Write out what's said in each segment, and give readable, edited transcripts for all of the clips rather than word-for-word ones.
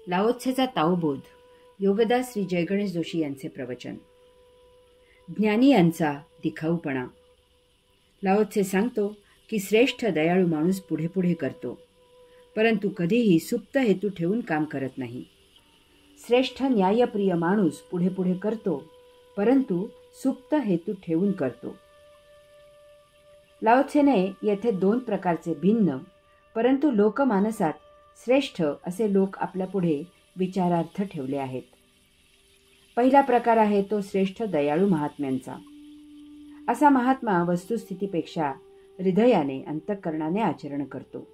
लाओत्सेचा ताओबोध. योगदास श्री जयगणेश जोशी यांचे प्रवचन. ज्ञानी यांचा दिखाऊपणा. लाओत्से सांगतो की श्रेष्ठ दयाळू माणूस पुढे पुढे करतो, परंतु कधीही सुप्त हेतू ठेवून काम करत नाही. श्रेष्ठ न्यायप्रिय माणूस पुढे पुढे करतो, परंतु सुप्त हेतू ठेवून करतो. लाओत्सेने येथे दोन प्रकारचे भिन्न परंतु लोकमानसात श्रेष्ठ असे लोक आपल्या पुढे विचारार्थ ठेवले आहेत. पहिला प्रकार आहे तो श्रेष्ठ दयाळू महात्म्यांचा. असा महात्मा वस्तुस्थितीपेक्षा हृदयाने अंतःकरणाने आचरण करतो.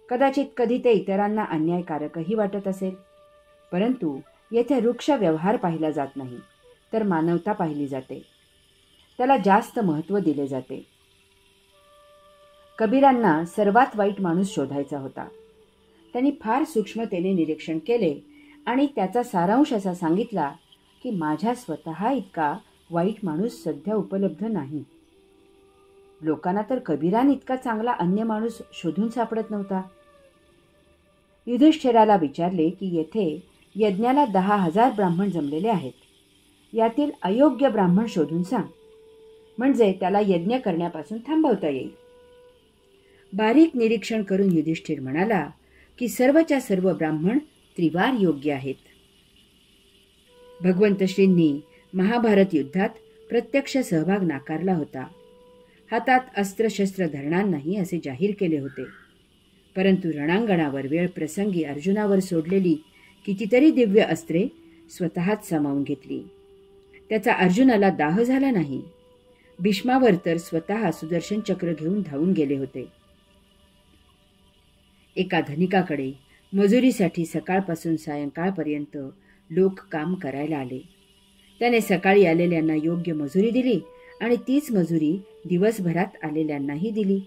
कदाचित कधी ते इतरांना अन्यायकारकही वाटत असेल, परंतु येथे वृक्ष व्यवहार पाहिला जात नाही, तर मानवता पाहिली जाते. त्याला जास्त महत्त्व दिले जाते. कबीरांना सर्वात वाईट माणूस शोधायचा होता. त्यांनी फार सूक्ष्मतेने निरीक्षण केले आणि त्याचा सारांश असा सांगितला की माझ्या स्वतः इतका वाईट माणूस सध्या उपलब्ध नाही. लोकांना तर कबीरान इतका चांगला अन्य माणूस शोधून सापडत नव्हता. युधिष्ठिराला विचारले की येथे यज्ञाला 10,000 ब्राह्मण जमलेले आहेत. यातील अयोग्य ब्राह्मण शोधून सांग, म्हणजे त्याला यज्ञ करण्यापासून थांबवता येईल. बारीक निरीक्षण करून युधिष्ठिर म्हणाला की सर्वच्या सर्व ब्राह्मण त्रिवार योग्य आहेत. भगवंत श्रींनी महाभारत युद्धात प्रत्यक्ष सहभाग नाकारला होता. हातात अस्त्रशस्त्र धरणार नाही असे जाहीर केले होते, परंतु रणांगणावर वेळ प्रसंगी अर्जुनावर सोडलेली कितीतरी दिव्य अस्त्रे स्वतःच सामावून घेतली. त्याचा अर्जुनाला दाह झाला नाही. भीष्मावर तर स्वतः सुदर्शन चक्र घेऊन धावून गेले होते. एका धनिकाकडे मजुरीसाठी सकाळपासून सायंकाळपर्यंत लोक काम करायला आले. त्याने सकाळी आलेल्यांना योग्य मजुरी दिली आणि तीच मजुरी दिवसभरात आलेल्यांनाही दिली.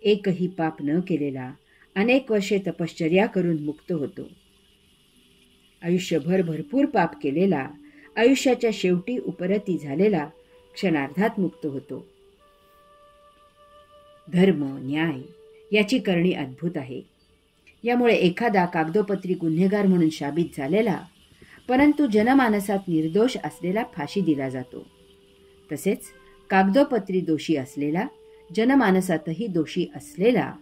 एकही पाप न केलेला अनेक वर्षे तपश्चर्या करून मुक्त होतो. आयुष्यभर भरपूर पाप केलेला आयुष्याच्या शेवटी उपरती झालेला क्षणार्धात मुक्त होतो. धर्म न्याय याची करणी अद्भुत आहे. यामुळे एखादा कागदोपत्री गुन्हेगार म्हणून शाबित झालेला परंतु जनमानसात निर्दोष असलेला फाशी दिला जातो. तसेच कागदोपत्री दोषी असलेला जनमानसातही दोषी असलेला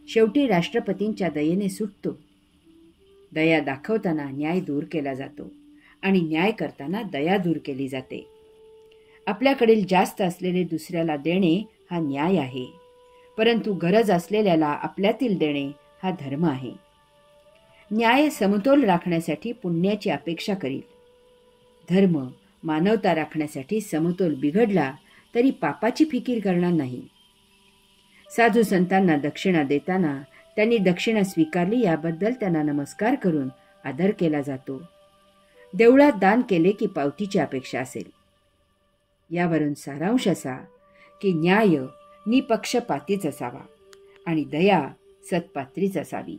शेवटी राष्ट्रपतींच्या दयेने सुटतो. दया दाखवताना न्याय दूर केला जातो आणि न्याय करताना दया दूर केली जाते. आपल्याकडील जास्त असलेले दुसऱ्याला देणे हा न्याय आहे, परंतु गरज असलेल्याला आपल्यातील देणे हा धर्म आहे. न्याय समतोल राखण्यासाठी पुण्याची अपेक्षा करील. धर्म मानवता राखण्यासाठी समतोल बिघडला तरी पापाची फिकीर करणार नाही. साधू संतांना दक्षिणा देताना त्यांनी दक्षिणा स्वीकारली याबद्दल त्यांना नमस्कार करून आदर केला जातो. देवळात दान केले की पावतीची अपेक्षा असेल. यावरून सारांश असा की न्याय निपक्षपातीच असावा आणि दया सत्पात्रीच असावी.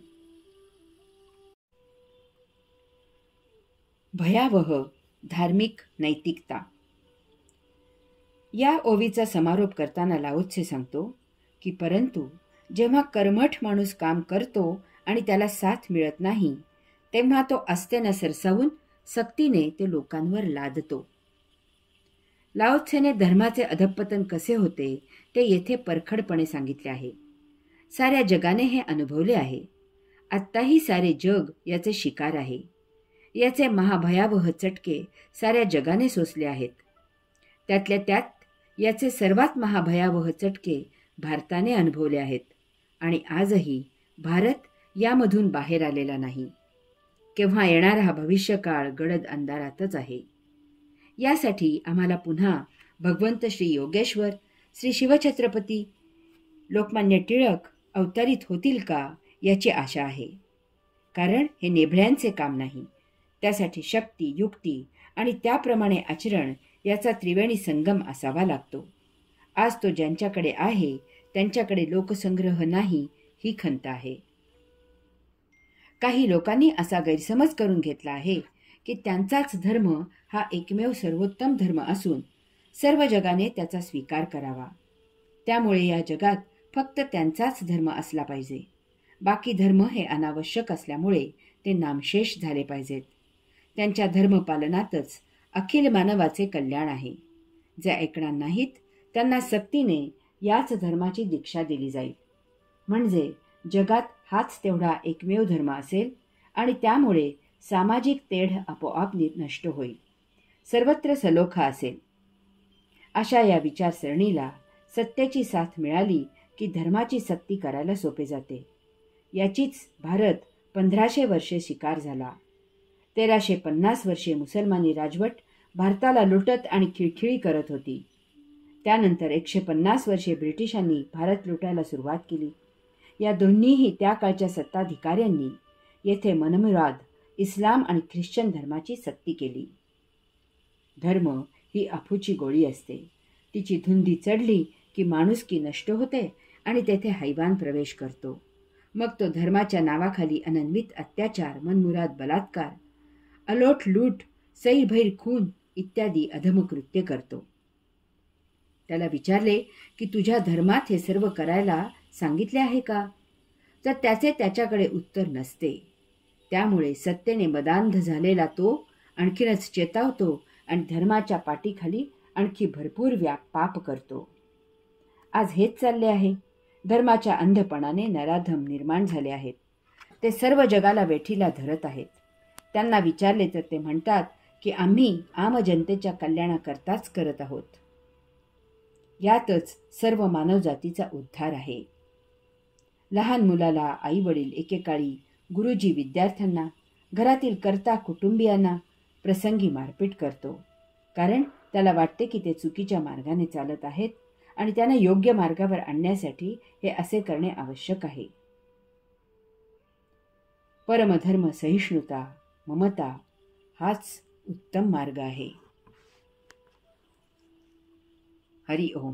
भयावह धार्मिक नैतिकता. या ओवीचा समारोप करताना लाओत्से सांगतो की परंतु जेव्हा कर्मठ माणूस काम करतो आणि त्याला साथ मिळत नाही, तेव्हा तो अस्तेनं सरसावून सक्तीने ते लोकांवर लादतो. लाओत्सेने धर्माचे अधःपतन कसे होते ते येथे परखडपणे सांगितले आहे. साऱ्या जगाने हे अनुभवले आहे. आत्ताही सारे जग याचे शिकार आहे. याचे महाभयावह चटके साऱ्या जगाने सोसले आहेत. त्यातल्या त्यात याचे सर्वात महाभयावह चटके भारताने अनुभवले आहेत आणि आजही भारत यामधून बाहेर आलेला नाही. केव्हा येणारा हा भविष्यकाळ गडद अंधारातच आहे. यासाठी आम्हाला पुन्हा भगवंत श्री योगेश्वर, श्री शिवछत्रपती लोकमान्य टिळक अवतरित होतील का याची आशा आहे. कारण हे नेभळ्यांचे काम नाही. त्यासाठी शक्ती, युक्ती आणि त्याप्रमाणे आचरण याचा त्रिवेणी संगम असावा लागतो. आज तो ज्यांच्याकडे आहे त्यांच्याकडे लोकसंग्रह नाही ही खंत आहे. काही लोकांनी असा गैरसमज करून घेतला आहे की त्यांचाच धर्म हा एकमेव सर्वोत्तम धर्म असून सर्व जगाने त्याचा स्वीकार करावा. त्यामुळे या जगात फक्त त्यांचाच धर्म असला पाहिजे बाकी धर्म हे अनावश्यक असल्यामुळे ते नामशेष झाले पाहिजेत. त्यांच्या धर्मपालनातच अखिल मानवाचे कल्याण आहे. जे ऐकणार नाहीत त्यांना सक्तीने याच धर्माची दीक्षा दिली जाईल. म्हणजे जगात हाच तेवढा एकमेव धर्म असेल आणि त्यामुळे सामाजिक तेढ आपोआप नष्ट होईल. सर्वत्र सलोखा असेल. अशा या विचारसरणीला सत्तेची साथ मिळाली की धर्माची सक्ती करायला सोपे जाते. याचीच भारत 1500 वर्षे शिकार झाला. 1350 वर्षे मुसलमानी राजवट भारताला लुटत आणि खिळखिळी करत होती. त्यानंतर 150 वर्षे ब्रिटिशांनी भारत लुटायला सुरुवात केली. या दोन्हीही त्या काळच्या सत्ताधिकाऱ्यांनी येथे मनमुराद इस्लाम आणि ख्रिश्चन धर्माची सक्ती केली. धर्म ही अफूची गोळी असते. तिची धुंदी चढली की माणुसकी नष्ट होते आणि तेथे हैवान प्रवेश करतो. मग तो धर्माच्या नावाखाली अनन्वित अत्याचार, मनमुराद बलात्कार, अलोट लूट, सैरभैर खून इत्यादी अधमकृत्य करतो. त्याला विचारले की तुझ्या धर्मात हे सर्व करायला सांगितले आहे का? तर त्याचे त्याच्याकडे उत्तर नसते. त्यामुळे सत्तेने मदांध झालेला तो आणखीनच चेतावतो आणि धर्माच्या पाठीखाली आणखी भरपूर पाप करतो. आज हेच चालले आहे. धर्माच्या अंधपणाने नराधम निर्माण झाले आहेत. ते सर्व जगाला वेठीला धरत आहेत. त्यांना विचारले तर ते म्हणतात की आम्ही आम जनतेच्या कल्याणाकरताच करत आहोत. यातच सर्व मानवजातीचा उद्धार आहे. लहान मुलाला आई वडील एकेकाळी, गुरुजी विद्यार्थ्यांना, घरातील कर्ता कुटुंबियांना प्रसंगी मारपीट करतो. कारण त्याला वाटते की ते चुकीच्या मार्गाने चालत आहेत आणि त्यांना योग्य मार्गावर आणण्यासाठी हे असे करणे आवश्यक आहे. परमधर्म सहिष्णुता, ममता हाच उत्तम मार्ग आहे. हरि ओम.